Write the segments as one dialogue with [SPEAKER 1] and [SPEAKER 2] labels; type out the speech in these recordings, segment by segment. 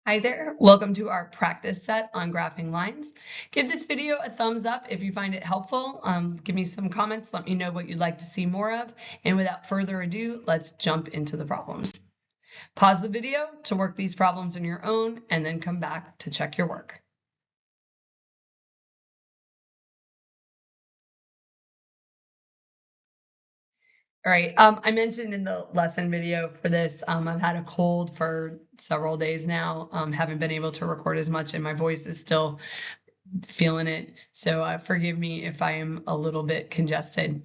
[SPEAKER 1] Hi there, welcome to our practice set on graphing lines. Give this video a thumbs up if you find it helpful. Give me some comments, let me know what you'd like to see more of. And without further ado, let's jump into the problems. Pause the video to work these problems on your own and then come back to check your work. All right, I mentioned in the lesson video for this, I've had a cold for several days now. Haven't been able to record as much and my voice is still feeling it. So forgive me if I am a little bit congested.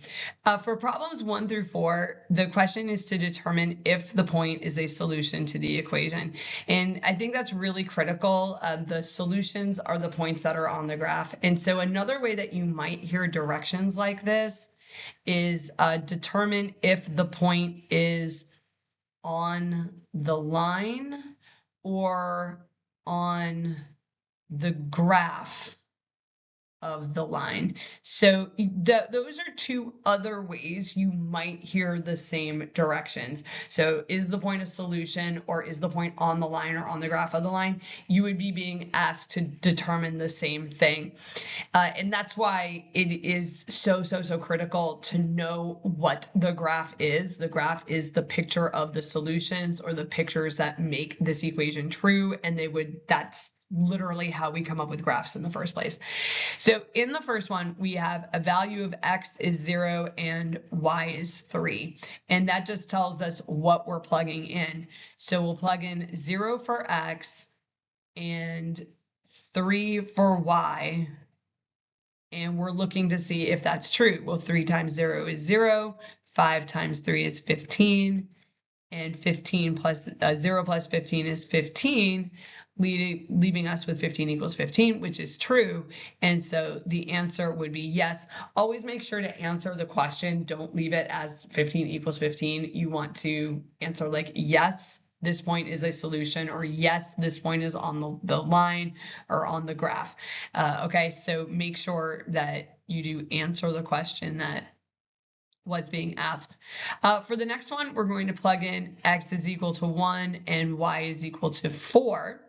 [SPEAKER 1] For problems 1 through 4, the question is to determine if the point is a solution to the equation. And I think that's really critical. The solutions are the points that are on the graph. And so another way that you might hear directions like this is determine if the point is on the line or on the graph of the line. So those are two other ways you might hear the same directions. So is the point a solution or is the point on the line or on the graph of the line? You would be being asked to determine the same thing. And that's why it is so critical to know what the graph is. The graph is the picture of the solutions or the pictures that make this equation true. And that's literally how we come up with graphs in the first place. So in the first one, we have a value of x is 0 and y is 3. And that just tells us what we're plugging in. So we'll plug in 0 for x and 3 for y. And we're looking to see if that's true. Well, 3 times 0 is 0, 5 times 3 is 15, and 15 plus 0 plus 15 is 15, leaving us with 15 equals 15, which is true. And so the answer would be yes. Always make sure to answer the question. Don't leave it as 15 equals 15. You want to answer like, yes, this point is a solution, or yes, this point is on the line or on the graph. Okay, so make sure that you do answer the question that was being asked. For the next one, we're going to plug in x is equal to 1 and y is equal to 4.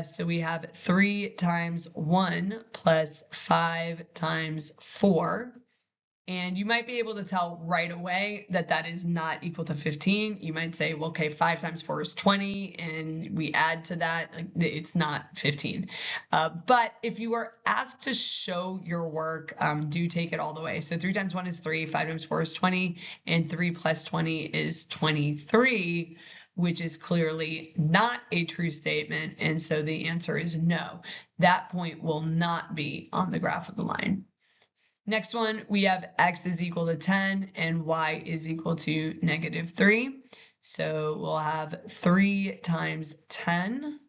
[SPEAKER 1] So we have 3 times 1 plus 5 times 4. And you might be able to tell right away that that is not equal to 15. You might say, well, okay, 5 times 4 is 20, and we add to that, it's not 15. But if you are asked to show your work, do take it all the way. So 3 times 1 is 3, 5 times 4 is 20, and 3 plus 20 is 23, which is clearly not a true statement. And so the answer is no. That point will not be on the graph of the line. Next one, we have x is equal to 10 and y is equal to -3. So we'll have 3 times 10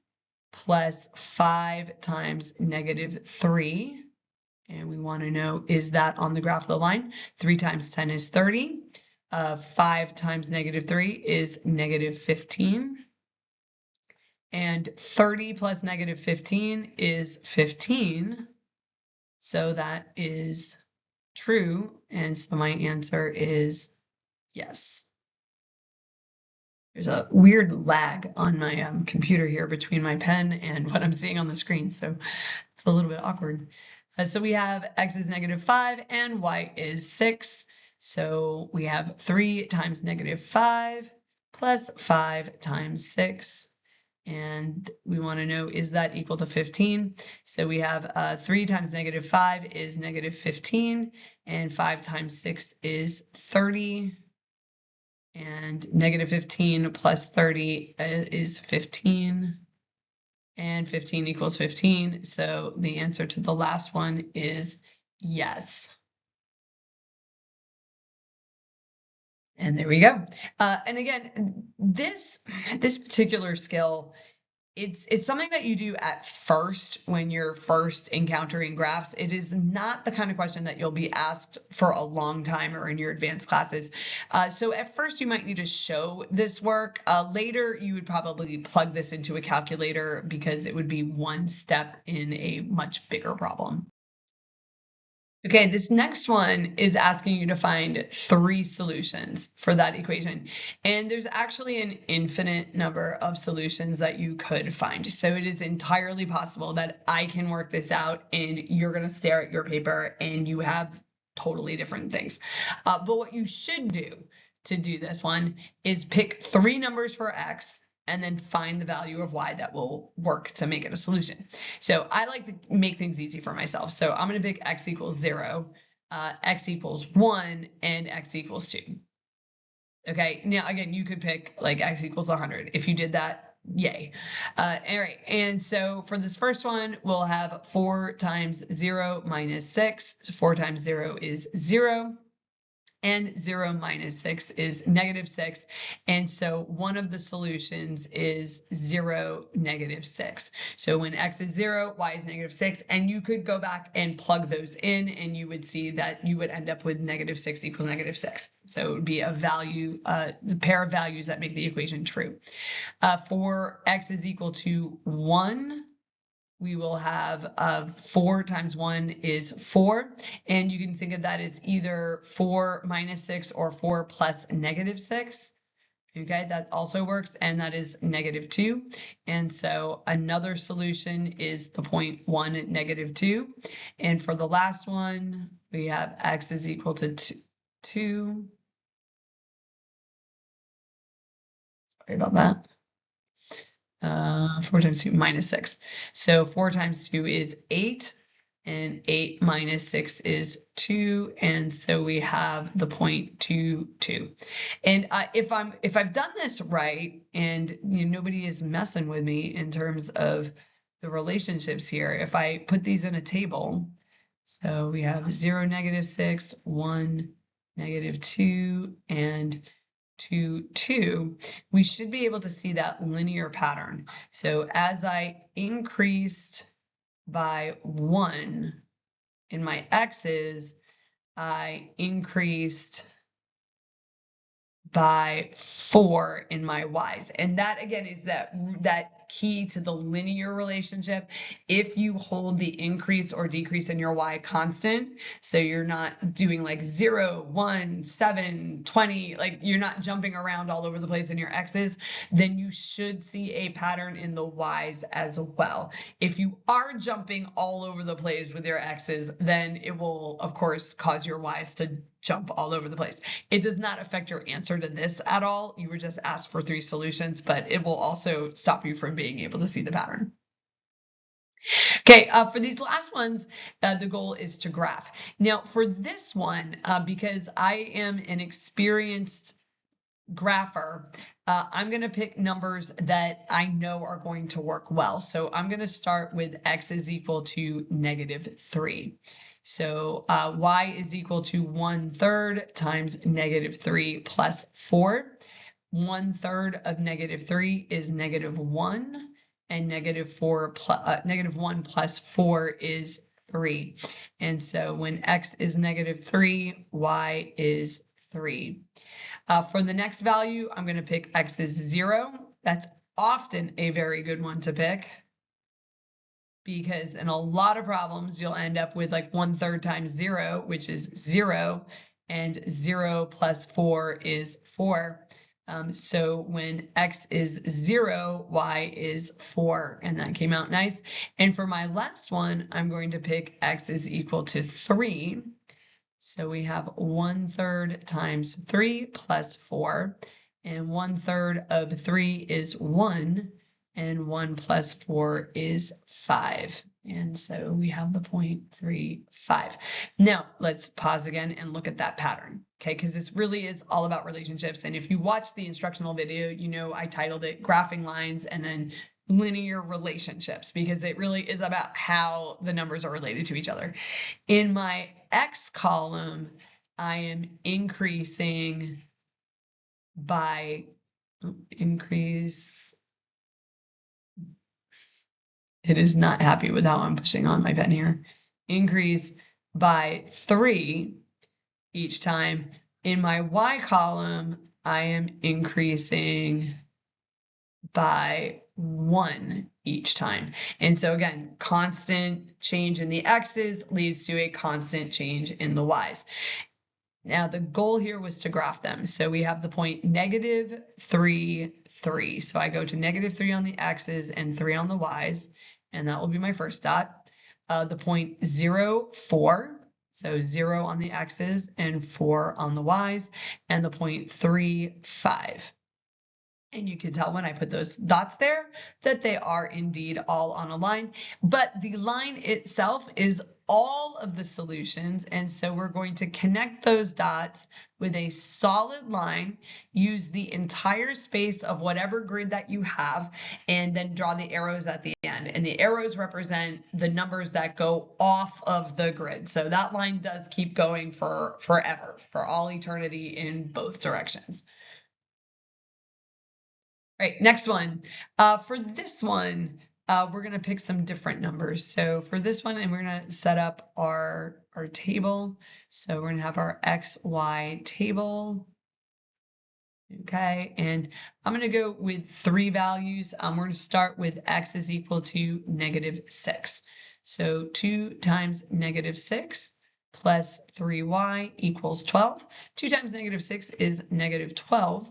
[SPEAKER 1] plus 5 times -3. And we want to know, is that on the graph of the line? 3 times 10 is 30. 5 times -3 is -15. And 30 plus -15 is 15. So that is true, and so my answer is yes. There's a weird lag on my computer here between my pen and what I'm seeing on the screen, so it's a little bit awkward. So we have x is -5 and y is 6. So we have 3 times -5 plus 5 times 6. And we want to know, is that equal to 15? So we have 3 times -5 is -15, and 5 times 6 is 30, and -15 plus 30 is 15, and 15 equals 15. So the answer to the last one is yes. And there we go. And again, this particular skill, it's something that you do at first when you're first encountering graphs. It is not the kind of question that you'll be asked for a long time or in your advanced classes. So at first you might need to show this work. Later you would probably plug this into a calculator because it would be one step in a much bigger problem. Okay, this next one is asking you to find 3 solutions for that equation. And there's actually an infinite number of solutions that you could find. So it is entirely possible that I can work this out and you're going to stare at your paper and you have totally different things. But what you should do to do this one is pick 3 numbers for x and then find the value of y that will work to make it a solution. So I like to make things easy for myself. So I'm going to pick x equals 0, x equals 1, and x equals 2. Okay, now again, you could pick like x equals 100. If you did that, yay. All right, and so for this first one, we'll have 4 times 0 minus 6. So 4 times 0 is 0. And 0 minus 6 is negative 6. And so one of the solutions is 0, negative 6. So when x is 0, y is negative 6. And you could go back and plug those in, and you would see that you would end up with negative 6 equals negative 6. So it would be a value, the pair of values that make the equation true. For x is equal to 1, we will have 4 times 1 is 4. And you can think of that as either 4 minus 6 or 4 plus negative 6. Okay, that also works, and that is negative 2. And so another solution is the point 1, negative 2. And for the last one, we have x is equal to 2. Sorry about that. 4 times 2 minus 6. So 4 times 2 is 8, and 8 minus 6 is 2, and so we have the point 2, 2. And if I've done this right, and nobody is messing with me in terms of the relationships here, if I put these in a table, so we have 0, negative 6, 1, negative 2, and 2, 2, we should be able to see that linear pattern. So as I increased by 1 in my x's, I increased by 4 in my y's. And that again is that key to the linear relationship. If you hold the increase or decrease in your y constant, so you're not doing like 0, 1, 7, 20, like you're not jumping around all over the place in your x's, then you should see a pattern in the y's as well. If you are jumping all over the place with your x's, then it will of course cause your y's to jump all over the place. It does not affect your answer to this at all. You were just asked for 3 solutions, but it will also stop you from being able to see the pattern. Okay, for these last ones, the goal is to graph. Now for this one, because I am an experienced grapher, I'm going to pick numbers that I know are going to work well. So I'm going to start with x is equal to negative 3. So y is equal to 1/3 times negative 3 plus 4. 1/3 of negative 3 is negative 1, and negative 1 plus 4 is 3. And so when x is negative 3, y is 3. For the next value, I'm going to pick x is 0. That's often a very good one to pick, because in a lot of problems, you'll end up with like 1/3 times 0, which is 0, and 0 plus 4 is 4. So when x is 0, y is 4, and that came out nice. And for my last one, I'm going to pick x is equal to 3. So we have 1/3 times 3 plus 4, and 1/3 of 3 is 1, and 1 plus 4 is 5. And so we have the point 3, 5. Now let's pause again and look at that pattern, okay? Because this really is all about relationships. And if you watch the instructional video, you know I titled it Graphing Lines and then Linear Relationships, because it really is about how the numbers are related to each other. In my x column, I am increasing by it is not happy with how I'm pushing on my pen here. Increase by 3 each time. In my y column, I am increasing by 1 each time. And so again, constant change in the x's leads to a constant change in the y's. Now the goal here was to graph them. So we have the point -3, 3. So I go to -3 on the x's and 3 on the y's, and that will be my first dot. The point 0, 4. So 0 on the x's and 4 on the y's, and the point 3, 5. And you can tell when I put those dots there that they are indeed all on a line, but the line itself is all of the solutions. And so we're going to connect those dots with a solid line, use the entire space of whatever grid that you have, and then draw the arrows at the end. And the arrows represent the numbers that go off of the grid. So that line does keep going for forever, for all eternity in both directions. All right, next one. For this one, we're going to pick some different numbers. So for this one, and we're going to set up our table. So we're going to have our XY table. Okay, and I'm going to go with 3 values. We're going to start with x is equal to -6. So 2 times -6 plus 3y equals 12. 2 times -6 is -12.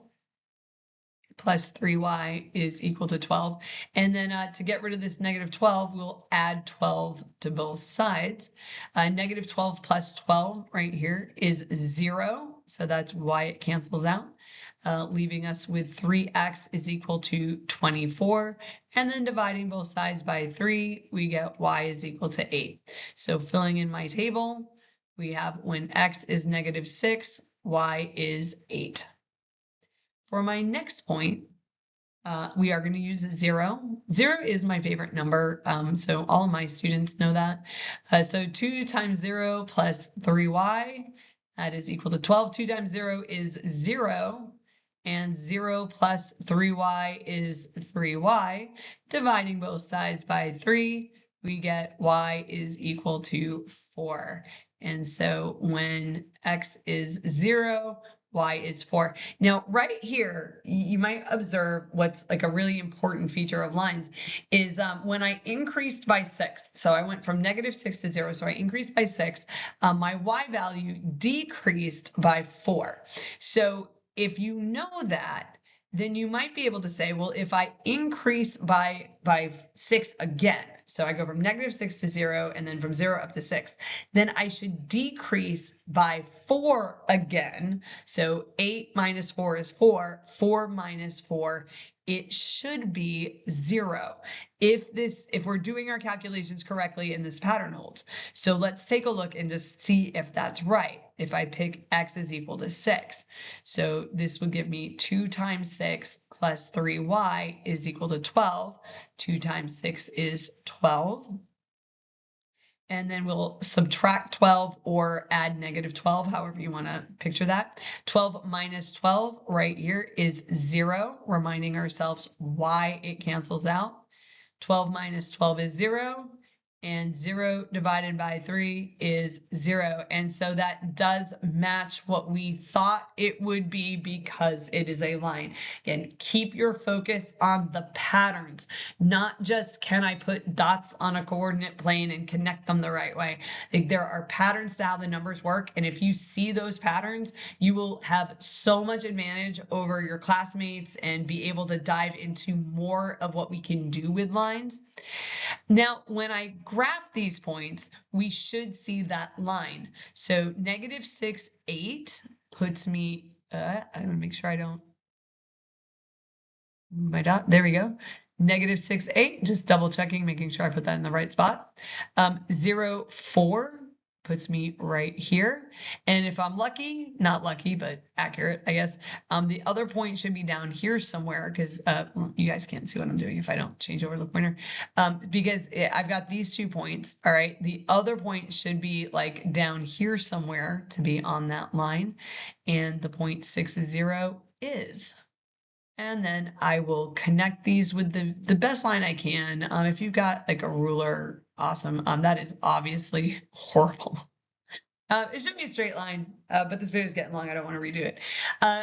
[SPEAKER 1] Plus 3y is equal to 12. And then to get rid of this -12, we'll add 12 to both sides. -12 plus 12 right here is 0. So that's why it cancels out, leaving us with 3x is equal to 24. And then dividing both sides by 3, we get y is equal to 8. So filling in my table, we have when x is -6, y is 8. For my next point, we are going to use 0. 0 is my favorite number, so all of my students know that. So 2 times 0 plus 3y, that is equal to 12. 2 times 0 is 0, and 0 plus 3y is 3y. Dividing both sides by 3, we get y is equal to 4. And so when x is 0, y is 4. Now, right here, you might observe what's like a really important feature of lines is when I increased by 6, so I went from -6 to 0, so I increased by 6, my y value decreased by 4. So if you know that, then you might be able to say, well, if I increase by 6 again, so I go from -6 to 0 and then from 0 up to 6, then I should decrease by 4 again. So 8 minus 4 is 4. 4 minus 4, it should be 0 if we're doing our calculations correctly and this pattern holds. So let's take a look and just see if that's right. If I pick x is equal to 6, so this would give me 2 times 6 plus 3y is equal to 12. 2 times 6 is 12. And then we'll subtract 12 or add -12, however you want to picture that. 12 minus 12 right here is 0, reminding ourselves why it cancels out. 12 minus 12 is 0, and 0 divided by 3 is 0. And so that does match what we thought it would be because it is a line. Again, keep your focus on the patterns, not just can I put dots on a coordinate plane and connect them the right way. Like, there are patterns to how the numbers work, and if you see those patterns, you will have so much advantage over your classmates and be able to dive into more of what we can do with lines. Now, when I graph these points, we should see that line. So -6, 8 puts me, I'm going to make sure I don't move my dot. There we go. -6, 8, just double checking, making sure I put that in the right spot. 0, 4 puts me right here. And if I'm lucky, not lucky, but accurate, I guess, the other point should be down here somewhere because you guys can't see what I'm doing if I don't change over the pointer, because I've got these 2 points. All right. The other point should be like down here somewhere to be on that line. And the point 6 is 0 is. And then I will connect these with the best line I can. If you've got like a ruler, awesome. That is obviously horrible. It should be a straight line, but this video is getting long. I don't want to redo it.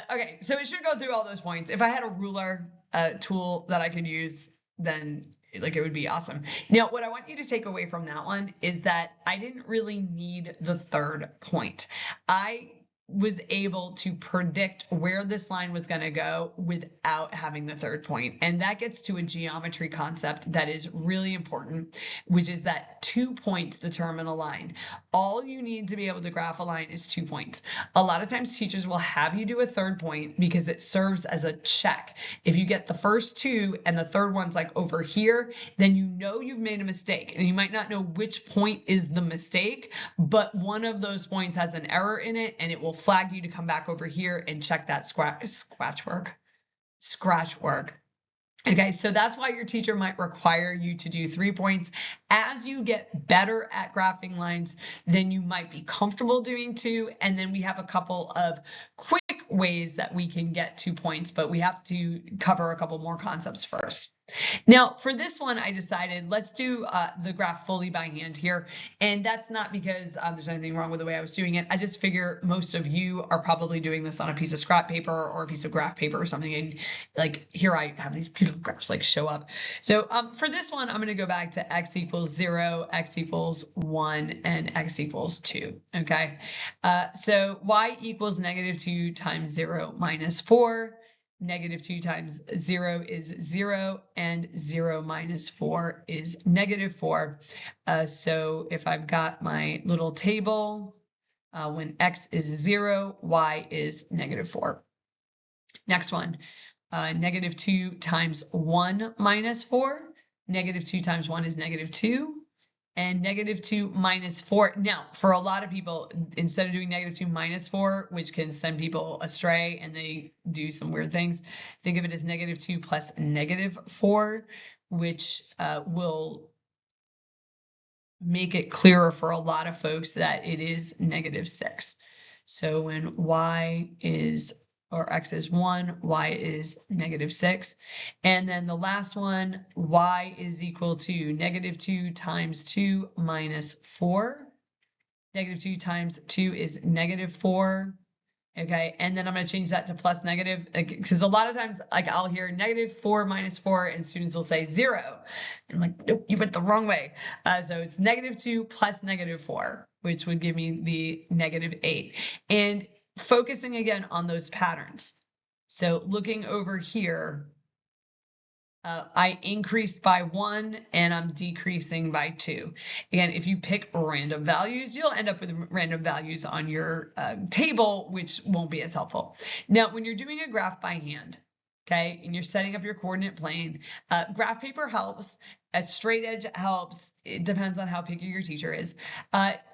[SPEAKER 1] Okay, so it should go through all those points. If I had a ruler tool that I could use, then like it would be awesome. Now, what I want you to take away from that one is that I didn't really need the third point. I was able to predict where this line was going to go without having the third point. And that gets to a geometry concept that is really important, which is that 2 points determine a line. All you need to be able to graph a line is 2 points. A lot of times teachers will have you do a third point because it serves as a check. If you get the first two and the third one's like over here, then you know you've made a mistake. And you might not know which point is the mistake, but one of those points has an error in it, and it will flag you to come back over here and check that scratch work. Okay, so that's why your teacher might require you to do 3 points. As you get better at graphing lines, then you might be comfortable doing 2. And then we have a couple of quick ways that we can get 2 points, but we have to cover a couple more concepts first. Now, for this one, I decided let's do the graph fully by hand here. And that's not because there's anything wrong with the way I was doing it. I just figure most of you are probably doing this on a piece of scrap paper or a piece of graph paper or something. And like here I have these beautiful graphs like show up. So for this one, I'm going to go back to x equals 0, x equals 1, and x equals 2. Okay, so y equals -2 times 0 minus 4. -2 times 0 is 0, and 0 minus 4 is -4. So if I've got my little table, when x is 0, y is -4. Next one, -2 times 1 minus 4. -2 times 1 is -2. And -2 minus 4. Now, for a lot of people, instead of doing -2 minus 4, which can send people astray and they do some weird things, think of it as -2 plus -4, which will make it clearer for a lot of folks that it is -6. So when y is, or x is 1, y is -6. And then the last one, y is equal to -2 times 2 minus 4. -2 times 2 is -4. Okay, and then I'm going to change that to plus negative, because a lot of times like I'll hear -4 minus 4 and students will say 0. And I'm like, nope, you went the wrong way. So it's -2 plus -4, which would give me the -8. And focusing again on those patterns. So looking over here, I increased by 1 and I'm decreasing by 2. Again, if you pick random values, you'll end up with random values on your table, which won't be as helpful. Now, when you're doing a graph by hand, okay, and you're setting up your coordinate plane, graph paper helps. A straight edge helps. It depends on how picky your teacher is.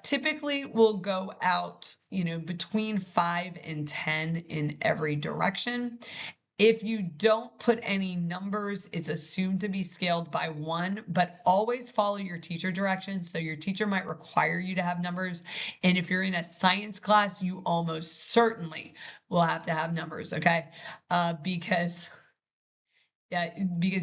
[SPEAKER 1] Typically, we'll go out, between 5 and 10 in every direction. If you don't put any numbers, it's assumed to be scaled by 1, but always follow your teacher directions. So your teacher might require you to have numbers. And if you're in a science class, you almost certainly will have to have numbers, okay? Because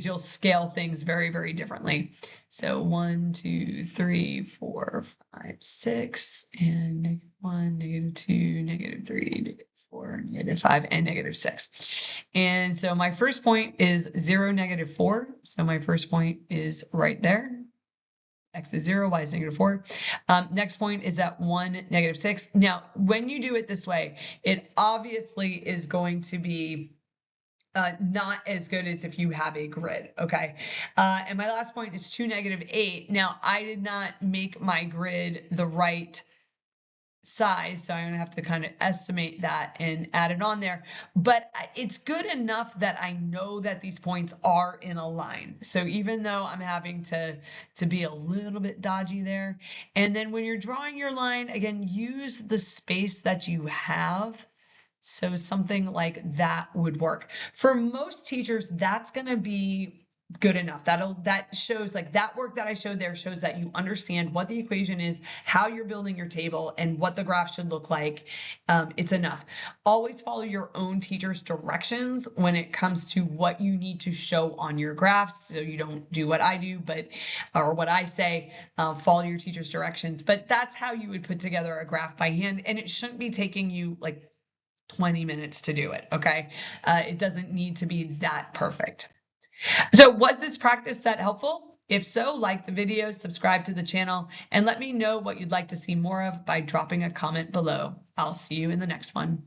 [SPEAKER 1] you'll scale things very, very differently. So 1, 2, 3, 4, 5, 6, and -1, -2, -3, -4, -5, and -6. And so my first point is 0, -4. So my first point is right there. X is 0, y is -4. Next point is at 1, -6. Now, when you do it this way, it obviously is going to be not as good as if you have a grid, okay? And my last point is 2, -8. Now, I did not make my grid the right size, so I'm gonna have to kind of estimate that and add it on there. But it's good enough that I know that these points are in a line. So even though I'm having to be a little bit dodgy there, and then when you're drawing your line, again, use the space that you have. So something like that would work. For most teachers, that's going to be good enough. That shows, like, that work that I showed there shows that you understand what the equation is, how you're building your table, and what the graph should look like. It's enough. Always follow your own teacher's directions when it comes to what you need to show on your graphs. So you don't do what I do, or what I say. Follow your teacher's directions. But that's how you would put together a graph by hand, and it shouldn't be taking you like 20 minutes to do it, okay? It doesn't need to be that perfect. So was this practice set helpful? If so, like the video, subscribe to the channel, and let me know what you'd like to see more of by dropping a comment below. I'll see you in the next one.